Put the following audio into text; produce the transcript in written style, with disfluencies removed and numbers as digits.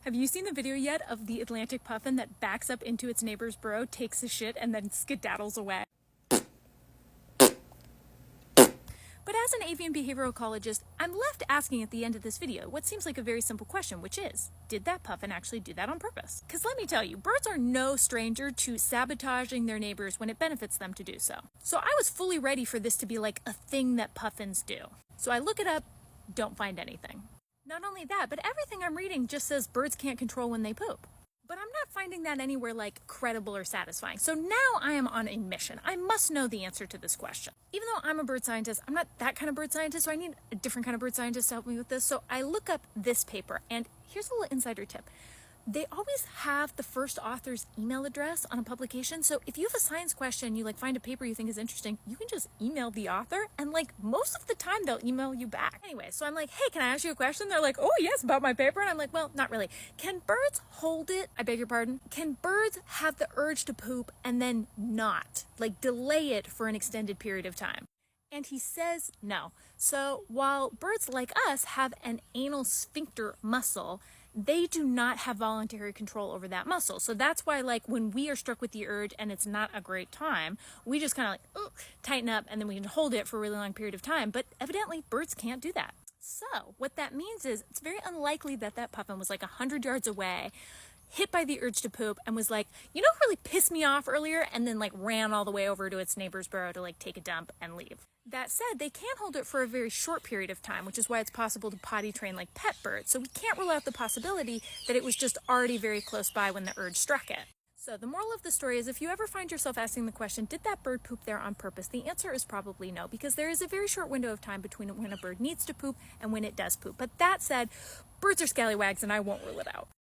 Have you seen the video yet of the Atlantic puffin that backs up into its neighbor's burrow, takes a shit, and then skedaddles away? But as an avian behavioral ecologist, I'm left asking at the end of this video what seems like a very simple question, which is, did that puffin actually do that on purpose? Because let me tell you, birds are no stranger to sabotaging their neighbors when it benefits them to do so. So I was fully ready for this to be like a thing that puffins do. So I look it up, don't find anything. Not only that, but everything I'm reading just says birds can't control when they poop. But I'm not finding that anywhere like credible or satisfying. So now I am on a mission. I must know the answer to this question. Even though I'm a bird scientist, I'm not that kind of bird scientist, so I need a different kind of bird scientist to help me with this. So I look up this paper, and here's a little insider tip. They always have the first author's email address on a publication. So if you have a science question, you find a paper you think is interesting, you can just email the author, and most of the time they'll email you back. Anyway, so I'm like, hey, can I ask you a question? They're like, oh yes, about my paper. And I'm like, well, not really. Can birds hold it? I beg your pardon. Can birds have the urge to poop and then not, delay it for an extended period of time? And he says no. So while birds like us have an anal sphincter muscle, they do not have voluntary control over that muscle. So that's why when we are struck with the urge and it's not a great time, we just kind of tighten up, and then we can hold it for a really long period of time. But evidently birds can't do that. So what that means is it's very unlikely that that puffin was 100 yards away, hit by the urge to poop, and was like, you know what really pissed me off earlier, and then ran all the way over to its neighbor's burrow to take a dump and leave. That said, they can hold it for a very short period of time, which is why it's possible to potty train like pet birds. So we can't rule out the possibility that it was just already very close by when the urge struck it. So the moral of the story is, if you ever find yourself asking the question, did that bird poop there on purpose? The answer is probably no, because there is a very short window of time between when a bird needs to poop and when it does poop. But that said, birds are scallywags, and I won't rule it out.